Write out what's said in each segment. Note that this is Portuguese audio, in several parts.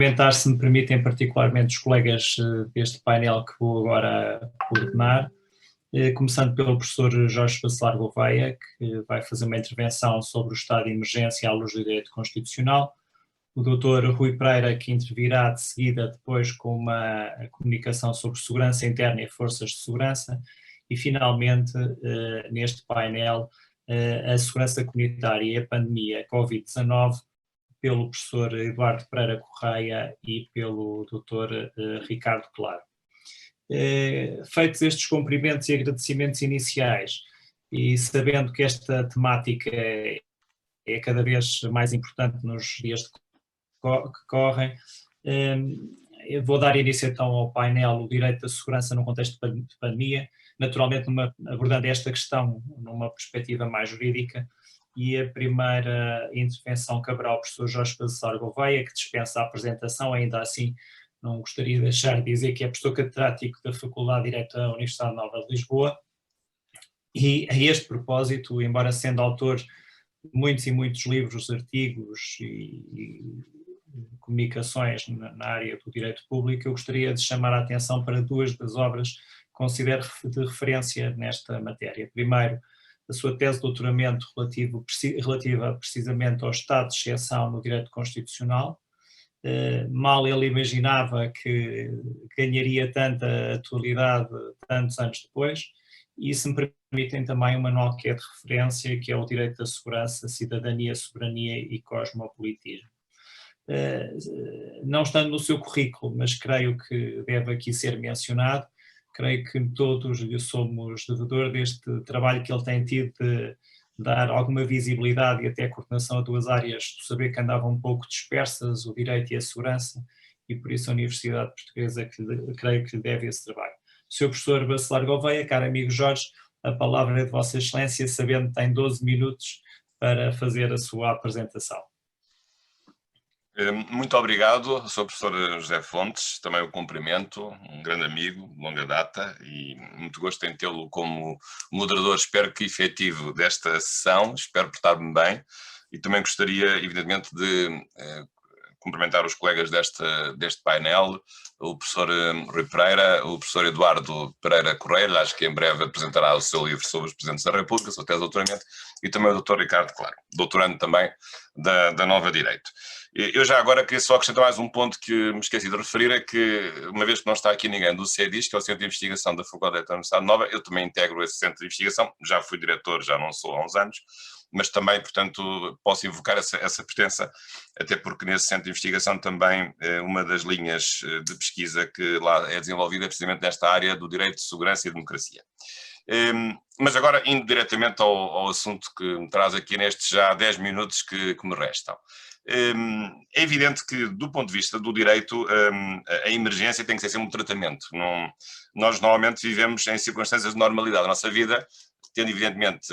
Cumprimentar, se me permitem, particularmente os colegas deste painel que vou agora coordenar, começando pelo professor Jorge Bacelar Gouveia, que vai fazer uma intervenção sobre o estado de emergência à luz do direito constitucional, o doutor Rui Pereira, que intervirá de seguida depois com uma comunicação sobre segurança interna e forças de segurança, e finalmente, neste painel, a segurança comunitária e a pandemia Covid-19, pelo professor Eduardo Pereira Correia e pelo Dr. Ricardo Claro. Feitos estes cumprimentos e agradecimentos iniciais, e sabendo que esta temática é cada vez mais importante nos dias que correm, eu vou dar início então ao painel O Direito da Segurança no Contexto de Pandemia, naturalmente abordando esta questão numa perspectiva mais jurídica, e a primeira intervenção caberá ao professor Jorge Bacelar Gouveia, que dispensa a apresentação. Ainda assim, não gostaria de deixar de dizer que é professor catedrático da Faculdade de Direito da Universidade Nova de Lisboa, e a este propósito, embora sendo autor de muitos e muitos livros, artigos e comunicações na área do direito público, eu gostaria de chamar a atenção para duas das obras que considero de referência nesta matéria. Primeiro, a sua tese de doutoramento relativa precisamente ao estado de exceção no direito constitucional. Mal ele imaginava que ganharia tanta atualidade tantos anos depois, e se me permitem também um manual que é de referência, que é o Direito da Segurança, Cidadania, Soberania e Cosmopolitismo. Não estando no seu currículo, mas creio que deve aqui ser mencionado, creio que todos lhe somos devedor deste trabalho que ele tem tido de dar alguma visibilidade e até coordenação a duas áreas do saber que andavam um pouco dispersas, o direito e a segurança, e por isso a Universidade Portuguesa creio que lhe deve esse trabalho. Sr. Professor Bacelar Gouveia, caro amigo Jorge, a palavra é de Vossa Excelência, sabendo que tem 12 minutos para fazer a sua apresentação. Muito obrigado, Sr. Professor José Fontes, também o cumprimento, um grande amigo, de longa data, e muito gosto em tê-lo como moderador, espero que efetivo, desta sessão, espero portar-me bem, e também gostaria, evidentemente, de cumprimentar os colegas deste painel, o professor Rui Pereira, o professor Eduardo Pereira Correia, acho que em breve apresentará o seu livro sobre os Presidentes da República, sua tese de doutoramento, e também o Dr. Ricardo Claro, doutorando também da Nova Direito. Eu já agora queria só acrescentar mais um ponto que me esqueci de referir, é que, uma vez que não está aqui ninguém do CEDIS, que é o Centro de Investigação da Faculdade de Direito da Universidade Nova, eu também integro esse Centro de Investigação, já fui diretor, já não sou há uns anos, mas também, portanto, posso invocar essa pertença, até porque nesse Centro de Investigação também uma das linhas de pesquisa que lá é desenvolvida é precisamente nesta área do direito de segurança e democracia. Mas agora, indo diretamente ao assunto que me traz aqui nestes já 10 minutos que me restam. É evidente que, do ponto de vista do direito, a emergência tem que ser sempre um tratamento. Nós normalmente vivemos em circunstâncias de normalidade. A nossa vida, tendo evidentemente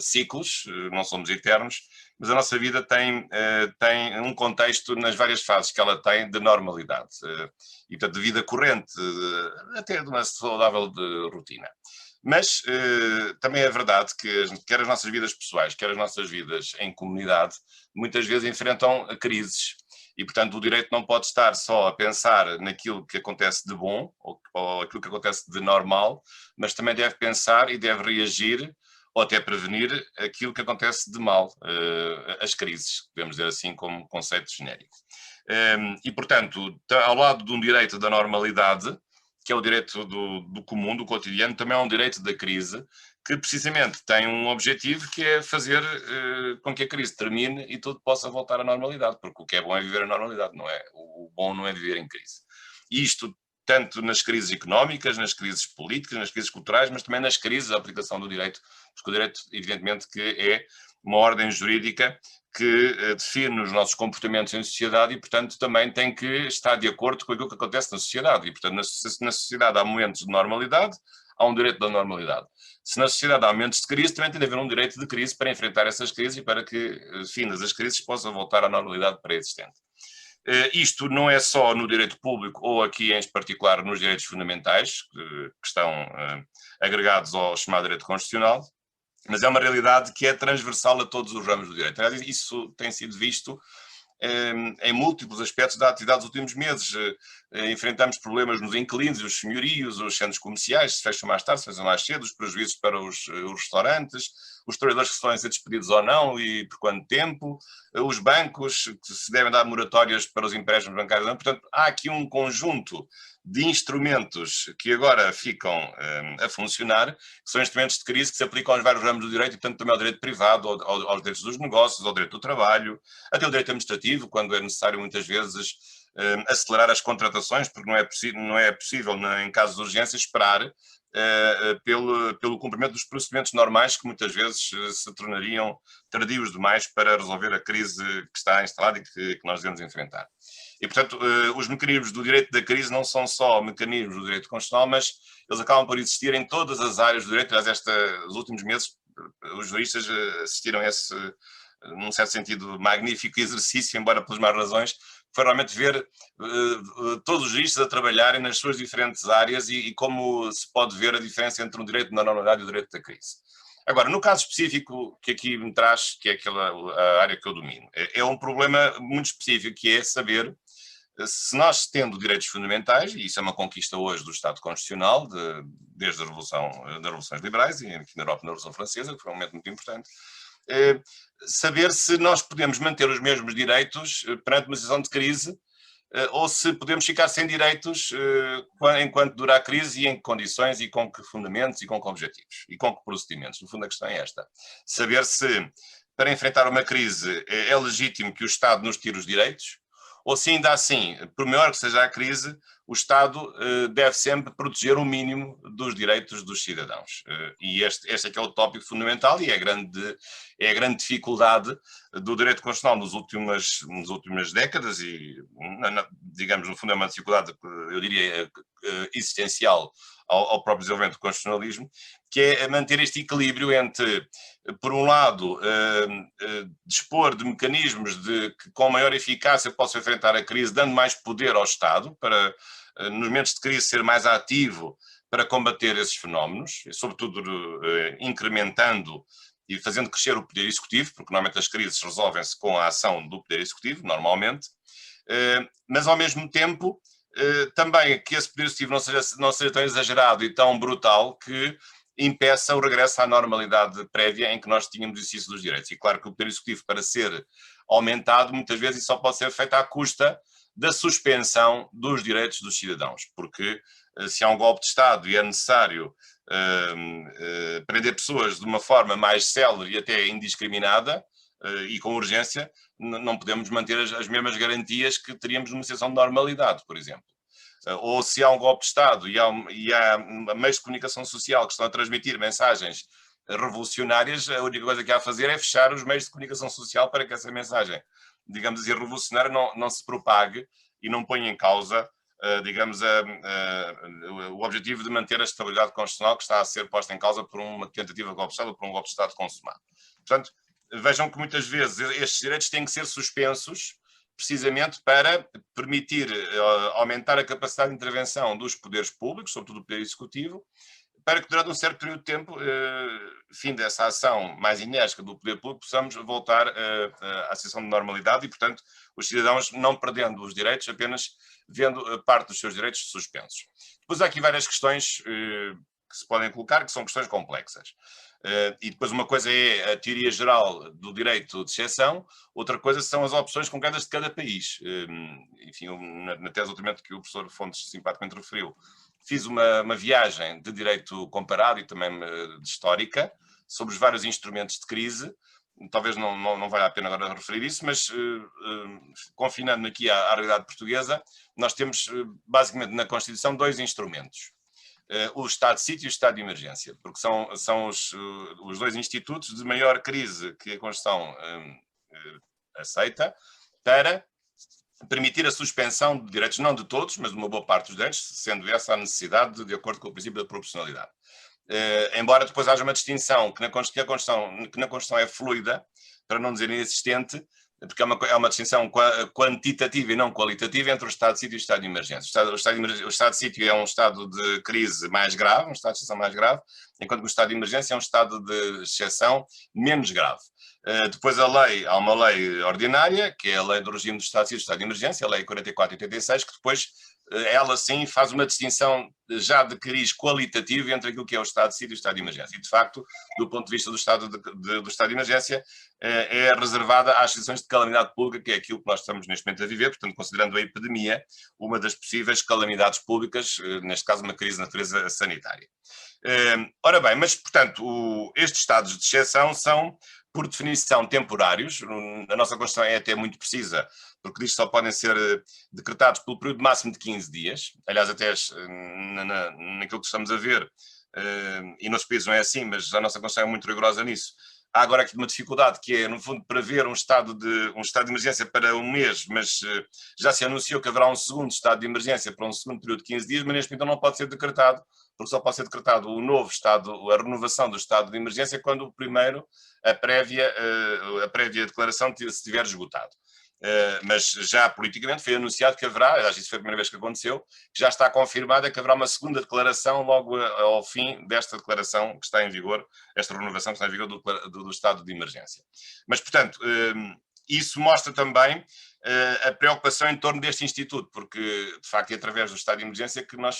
ciclos, não somos eternos, mas a nossa vida tem um contexto nas várias fases que ela tem de normalidade. E, portanto, de vida corrente, até de uma saudável de rotina. Mas também é verdade que quer as nossas vidas pessoais, quer as nossas vidas em comunidade, muitas vezes enfrentam crises. E, portanto, o direito não pode estar só a pensar naquilo que acontece de bom, ou aquilo que acontece de normal, mas também deve pensar e deve reagir, ou até prevenir, aquilo que acontece de mal, as crises, podemos dizer assim como conceito genérico. E, portanto, ao lado de um direito da normalidade, que é o direito do comum, do cotidiano, também é um direito da crise, que precisamente tem um objetivo que é fazer com que a crise termine e tudo possa voltar à normalidade, porque o que é bom é viver a normalidade, não é? O bom não é viver em crise. E isto tanto nas crises económicas, nas crises políticas, nas crises culturais, mas também nas crises da aplicação do direito, porque o direito, evidentemente, que é uma ordem jurídica que define os nossos comportamentos em sociedade e, portanto, também tem que estar de acordo com aquilo que acontece na sociedade. E, portanto, na sociedade há momentos de normalidade, há um direito da normalidade. Se na sociedade há momentos de crise, também tem de haver um direito de crise para enfrentar essas crises e para que, findas as crises, possam voltar à normalidade pré-existente. Isto não é só no direito público ou aqui em particular nos direitos fundamentais, que estão agregados ao chamado direito constitucional, mas é uma realidade que é transversal a todos os ramos do direito. Aliás, isso tem sido visto em múltiplos aspectos da atividade dos últimos meses. Enfrentamos problemas nos inquilinos, os senhorios, os centros comerciais, se fecham mais tarde, se fecham mais cedo, os prejuízos para os restaurantes, os trabalhadores que estão a ser despedidos ou não e por quanto tempo, os bancos que se devem dar moratórias para os empréstimos bancários. Portanto, há aqui um conjunto de instrumentos que agora ficam a funcionar, que são instrumentos de crise que se aplicam aos vários ramos do direito, e portanto também ao direito privado, aos direitos dos negócios, ao direito do trabalho, até ao direito administrativo, quando é necessário muitas vezes acelerar as contratações, porque não é possível em casos de urgência, esperar pelo cumprimento dos procedimentos normais, que muitas vezes se tornariam tardios demais para resolver a crise que está instalada e que nós devemos enfrentar. E, portanto, os mecanismos do direito da crise não são só mecanismos do direito constitucional, mas eles acabam por existir em todas as áreas do direito. Aliás, nos últimos meses, os juristas assistiram a esse, num certo sentido, magnífico exercício, embora pelas más razões, foi realmente ver todos os juristas a trabalharem nas suas diferentes áreas e como se pode ver a diferença entre o direito da normalidade e o direito da crise. Agora, no caso específico que aqui me traz, que é a área que eu domino, é um problema muito específico, que é saber se nós, tendo direitos fundamentais, e isso é uma conquista hoje do Estado Constitucional, desde das Revoluções Liberais, e aqui na Europa, na Revolução Francesa, que foi um momento muito importante, saber se nós podemos manter os mesmos direitos perante uma situação de crise, ou se podemos ficar sem direitos enquanto dura a crise, e em que condições, e com que fundamentos, e com que objetivos, e com que procedimentos. No fundo, a questão é esta. Saber se, para enfrentar uma crise, é legítimo que o Estado nos tire os direitos, ou se ainda assim, por maior que seja a crise, o Estado deve sempre proteger o mínimo dos direitos dos cidadãos. E este é que é o tópico fundamental, e é a grande dificuldade do direito constitucional nas últimas décadas, e, digamos, no fundo é uma dificuldade, eu diria, existencial ao próprio desenvolvimento do constitucionalismo, que é manter este equilíbrio entre, por um lado, dispor de mecanismos que com maior eficácia possam enfrentar a crise, dando mais poder ao Estado, para, nos momentos de crise, ser mais ativo para combater esses fenómenos, e sobretudo incrementando e fazendo crescer o poder executivo, porque normalmente as crises resolvem-se com a ação do poder executivo, normalmente, mas ao mesmo tempo também que esse poder executivo não seja tão exagerado e tão brutal que impeça o regresso à normalidade prévia em que nós tínhamos o exercício dos direitos. E claro que o poder executivo, para ser aumentado, muitas vezes isso só pode ser feito à custa da suspensão dos direitos dos cidadãos, porque se há um golpe de Estado e é necessário prender pessoas de uma forma mais célere e até indiscriminada e com urgência, não podemos manter as mesmas garantias que teríamos numa situação de normalidade, por exemplo. Ou se há um golpe de Estado e há meios de comunicação social que estão a transmitir mensagens revolucionárias, a única coisa que há a fazer é fechar os meios de comunicação social para que essa mensagem, digamos assim, revolucionária não se propague e não ponha em causa, digamos, o objetivo de manter a estabilidade constitucional que está a ser posta em causa por uma tentativa de golpe de Estado ou por um golpe de Estado consumado. Portanto, vejam que muitas vezes estes direitos têm que ser suspensos precisamente para permitir aumentar a capacidade de intervenção dos poderes públicos, sobretudo do poder executivo, para que durante um certo período de tempo, fim dessa ação mais enérgica do poder público, possamos voltar à situação de normalidade e, portanto, os cidadãos não perdendo os direitos, apenas vendo parte dos seus direitos suspensos. Depois há aqui várias questões que se podem colocar, que são questões complexas. E depois uma coisa é a teoria geral do direito de exceção, outra coisa são as opções concretas de cada país. Enfim, na tese ultimamente que o professor Fontes simpaticamente referiu, fiz uma viagem de direito comparado e também de histórica sobre os vários instrumentos de crise. Talvez não valha a pena agora referir isso, mas confinando aqui à realidade portuguesa, nós temos basicamente na Constituição dois instrumentos. O estado de sítio e o estado de emergência, porque são os dois institutos de maior crise que a Constituição aceita para permitir a suspensão de direitos, não de todos, mas de uma boa parte dos direitos, sendo essa a necessidade de acordo com o princípio da proporcionalidade. Embora depois haja uma distinção que na Constituição é fluida, para não dizer inexistente, porque é uma distinção quantitativa e não qualitativa entre o estado de sítio e o estado de emergência. O estado de sítio é um estado de crise mais grave, um estado de exceção mais grave, enquanto que o estado de emergência é um estado de exceção menos grave. Depois há uma lei ordinária, que é a lei do regime do estado de sítio e do estado de emergência, a lei 44/86, que depois ela sim faz uma distinção já de cariz qualitativo entre aquilo que é o estado de sítio e o estado de emergência. E, de facto, do ponto de vista do estado de emergência, é reservada às situações de calamidade pública, que é aquilo que nós estamos neste momento a viver, portanto, considerando a epidemia uma das possíveis calamidades públicas, neste caso uma crise de natureza sanitária. Ora bem, mas, portanto, estes estados de exceção são, por definição, temporários. A nossa Constituição é até muito precisa, porque diz que só podem ser decretados pelo período máximo de 15 dias. Aliás, até naquilo que estamos a ver, e nos países não é assim, mas a nossa Constituição é muito rigorosa nisso. Há agora aqui uma dificuldade, que é, no fundo, prever um estado de emergência para um mês, mas já se anunciou que haverá um segundo estado de emergência para um segundo período de 15 dias, mas neste momento não pode ser decretado, porque só pode ser decretado o novo estado, a renovação do estado de emergência, quando o primeiro, a prévia declaração se estiver esgotado. Mas já politicamente foi anunciado que haverá, aliás, isso foi a primeira vez que aconteceu, que já está confirmada que haverá uma segunda declaração logo ao fim desta declaração que está em vigor, esta renovação que está em vigor do estado de emergência. Mas, portanto, isso mostra também a preocupação em torno deste instituto, porque, de facto, é através do estado de emergência que nós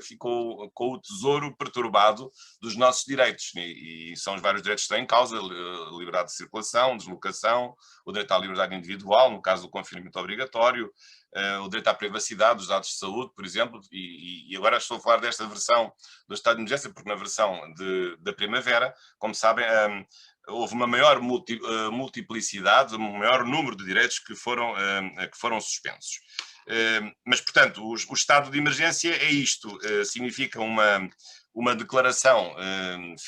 ficou com o tesouro perturbado dos nossos direitos, e são os vários direitos que estão em causa: a liberdade de circulação, deslocação, o direito à liberdade individual, no caso do confinamento obrigatório, o direito à privacidade dos dados de saúde, por exemplo, e agora estou a falar desta versão do estado de emergência, porque na versão da primavera, como sabem, houve uma maior multiplicidade, um maior número de direitos que foram suspensos. Mas, portanto, o estado de emergência é isto, significa uma declaração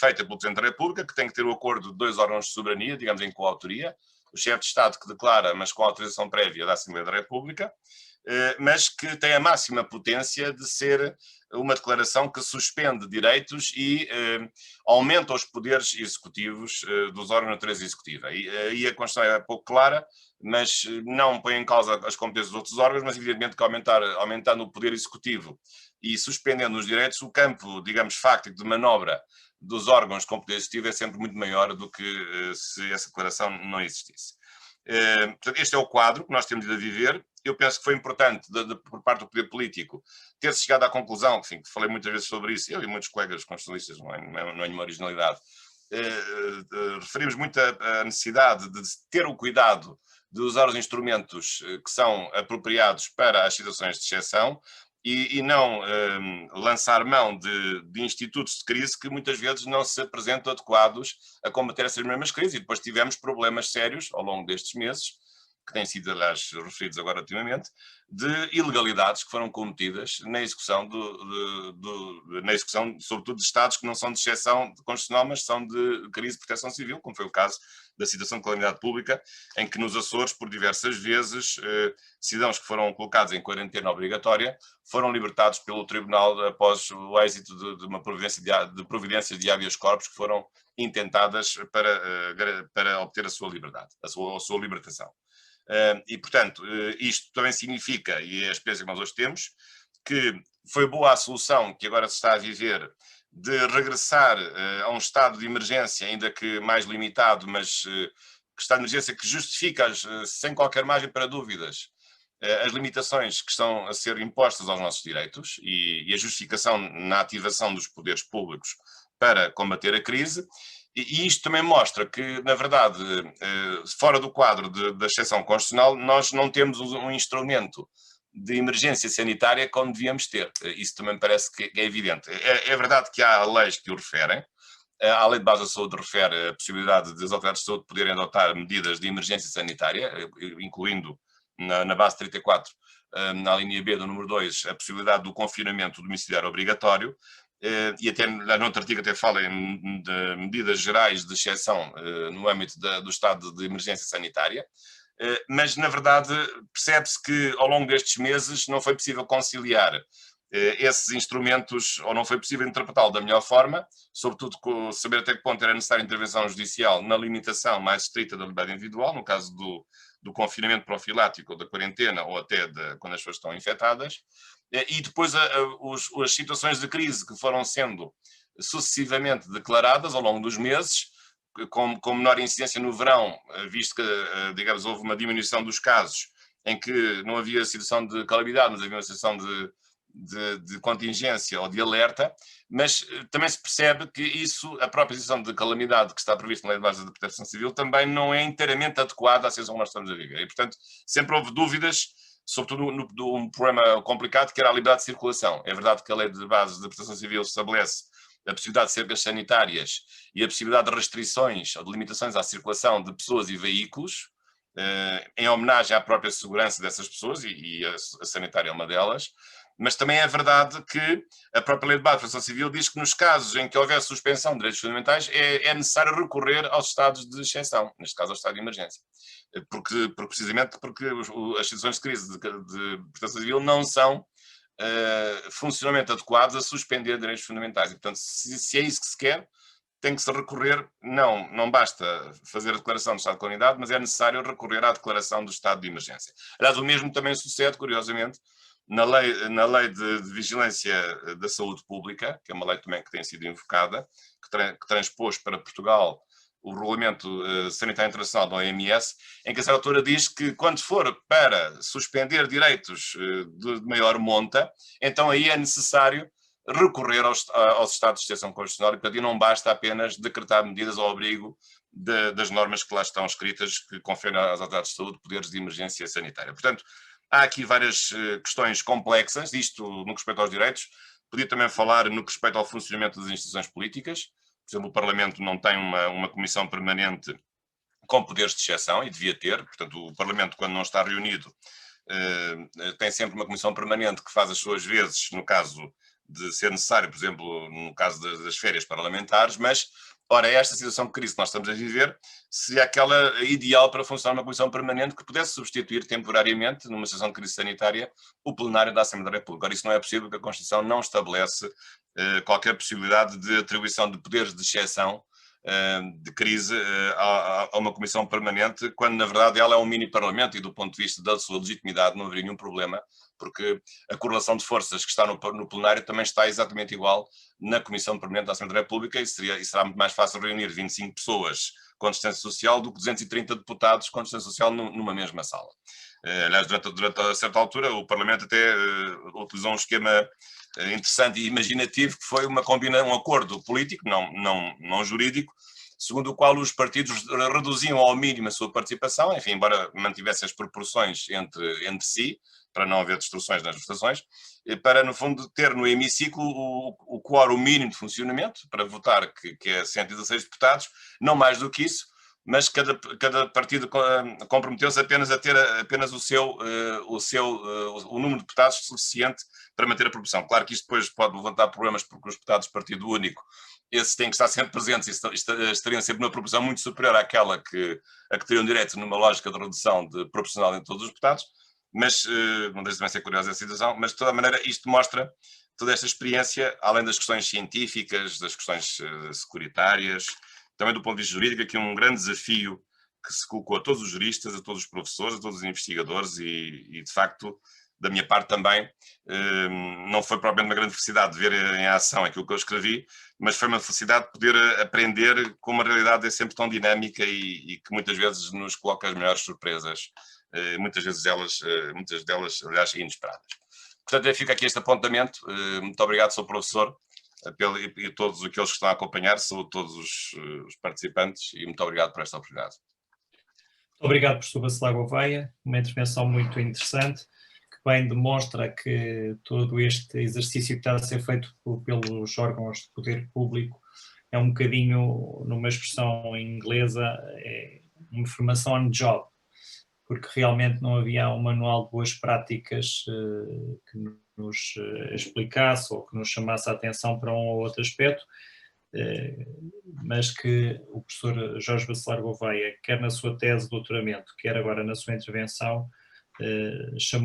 feita pelo Presidente da República, que tem que ter o acordo de dois órgãos de soberania, digamos em coautoria: o chefe de Estado, que declara, mas com autorização prévia da Assembleia da República, mas que tem a máxima potência de ser uma declaração que suspende direitos e aumenta os poderes executivos dos órgãos de natureza executiva. E a Constituição é pouco clara, mas não põe em causa as competências dos outros órgãos, mas evidentemente que aumentando o poder executivo e suspendendo os direitos, o campo, digamos, fáctico de manobra dos órgãos com poder executivo é sempre muito maior do que se essa declaração não existisse. Portanto, este é o quadro que nós temos de viver. Eu penso que foi importante, por parte do poder político, ter-se chegado à conclusão, enfim, que falei muitas vezes sobre isso, eu e muitos colegas constitucionalistas, não é nenhuma originalidade, referimos muito a necessidade de ter o cuidado de usar os instrumentos que são apropriados para as situações de exceção, e não lançar mão de institutos de crise que muitas vezes não se apresentam adequados a combater essas mesmas crises. E depois tivemos problemas sérios ao longo destes meses, que têm sido, aliás, referidos agora ultimamente, de ilegalidades que foram cometidas na execução, sobretudo de Estados que não são de exceção constitucional, mas são de crise de proteção civil, como foi o caso da situação de calamidade pública, em que nos Açores, por diversas vezes, cidadãos que foram colocados em quarentena obrigatória foram libertados pelo Tribunal após o êxito de uma providências de habeas corpus que foram intentadas para obter a sua liberdade, a sua libertação. E, portanto, isto também significa, e é a experiência que nós hoje temos, que foi boa a solução que agora se está a viver de regressar a um estado de emergência, ainda que mais limitado, mas que estado de emergência que justifica, sem qualquer margem para dúvidas, as limitações que estão a ser impostas aos nossos direitos e a justificação na ativação dos poderes públicos para combater a crise. E isto também mostra que, na verdade, fora do quadro da exceção constitucional, nós não temos um instrumento de emergência sanitária como devíamos ter. Isso também parece que é evidente. É verdade que há leis que o referem. A Lei de Base da Saúde refere a possibilidade das autoridades de saúde poderem adotar medidas de emergência sanitária, incluindo na base 34, na linha B do número 2, a possibilidade do confinamento domiciliar obrigatório. E até no outro artigo até fala de medidas gerais de exceção no âmbito do estado de emergência sanitária, mas na verdade percebe-se que ao longo destes meses não foi possível conciliar esses instrumentos, ou não foi possível interpretá-lo da melhor forma, sobretudo saber até que ponto era necessária intervenção judicial na limitação mais estrita da liberdade individual, no caso do confinamento profilático, ou da quarentena, ou até quando as pessoas estão infectadas, e depois as situações de crise que foram sendo sucessivamente declaradas ao longo dos meses, com menor incidência no verão, visto que, digamos, houve uma diminuição dos casos, em que não havia situação de calamidade, mas havia uma situação de contingência ou de alerta, mas também se percebe que isso, a própria situação de calamidade que está prevista na Lei de Bases de Proteção Civil, também não é inteiramente adequada à situação que nós estamos a viver. E, portanto, sempre houve dúvidas, sobretudo um problema complicado, que era a liberdade de circulação. É verdade que a Lei de Bases de Proteção Civil estabelece a possibilidade de cercas sanitárias e a possibilidade de restrições ou de limitações à circulação de pessoas e veículos, em homenagem à própria segurança dessas pessoas, e a sanitária é uma delas, mas também é verdade que a própria Lei de Base de Proteção Civil diz que nos casos em que houver suspensão de direitos fundamentais é necessário recorrer aos estados de exceção, neste caso ao estado de emergência, precisamente porque as situações de crise de proteção civil não são funcionalmente adequados a suspender direitos fundamentais. E, portanto, se é isso que se quer, tem que se recorrer, não basta fazer a declaração de estado de calamidade, mas é necessário recorrer à declaração do estado de emergência. Aliás, o mesmo também sucede, curiosamente, na lei de vigilância da saúde pública, que é uma lei também que tem sido invocada, que transpôs para Portugal o Regulamento Sanitário Internacional da OMS, em que a certa altura diz que quando for para suspender direitos de maior monta, então aí é necessário recorrer aos estados de exceção constitucional, e portanto não basta apenas decretar medidas ao abrigo das normas que lá estão escritas, que conferem às autoridades de saúde poderes de emergência sanitária. Portanto, há aqui várias questões complexas, isto no que respeita aos direitos. Podia também falar no que respeita ao funcionamento das instituições políticas. Por exemplo, o Parlamento não tem uma comissão permanente com poderes de exceção, e devia ter. Portanto, o Parlamento, quando não está reunido, tem sempre uma comissão permanente que faz as suas vezes, no caso de ser necessário, por exemplo, no caso das férias parlamentares, mas, ora, esta situação de crise que nós estamos a viver seria aquela ideal para funcionar uma comissão permanente que pudesse substituir temporariamente, numa situação de crise sanitária, o plenário da Assembleia da República. Ora, isso não é possível, porque a Constituição não estabelece qualquer possibilidade de atribuição de poderes de exceção de crise a uma comissão permanente, quando na verdade ela é um mini-parlamento, e do ponto de vista da sua legitimidade não haveria nenhum problema, porque a correlação de forças que está no plenário também está exatamente igual na Comissão Permanente da Assembleia da República, e será muito mais fácil reunir 25 pessoas com distância social do que 230 deputados com distância social numa mesma sala. Aliás, durante a certa altura, o Parlamento até utilizou um esquema interessante e imaginativo, que foi um acordo político, não jurídico, segundo o qual os partidos reduziam ao mínimo a sua participação, enfim, embora mantivessem as proporções entre si, para não haver distorções nas votações, para, no fundo, ter no hemiciclo o quórum mínimo de funcionamento, para votar, que é 116 deputados, não mais do que isso, mas cada partido comprometeu-se apenas a ter o número de deputados suficiente para manter a proporção. Claro que isto depois pode levantar problemas, porque os deputados de partido único, esses têm que estar sempre presentes e estariam sempre numa proporção muito superior àquela a que teriam direito numa lógica de redução de proporcional em todos os deputados, mas não deixa de ser curiosa a situação, mas de toda maneira isto mostra toda esta experiência, além das questões científicas, das questões securitárias, também do ponto de vista jurídico, aqui um grande desafio que se colocou a todos os juristas, a todos os professores, a todos os investigadores, e de facto, da minha parte também, não foi propriamente uma grande felicidade de ver em ação aquilo que eu escrevi, mas foi uma felicidade de poder aprender com uma realidade sempre tão dinâmica e que muitas vezes nos coloca as melhores surpresas, muitas delas, aliás, inesperadas. Portanto, fica aqui este apontamento. Muito obrigado, Sr. Professor, e todos aqueles que estão a acompanhar, saúde todos os participantes, e muito obrigado por esta oportunidade. Muito obrigado, professor Bacelar Gouveia, uma intervenção muito interessante, que bem demonstra que todo este exercício que está a ser feito pelos órgãos de poder público é um bocadinho, numa expressão inglesa, é uma formação on job, porque realmente não havia um manual de boas práticas que nos explicasse ou que nos chamasse a atenção para um ou outro aspecto, mas que o professor Jorge Bacelar Gouveia, quer na sua tese de doutoramento, quer agora na sua intervenção, chamou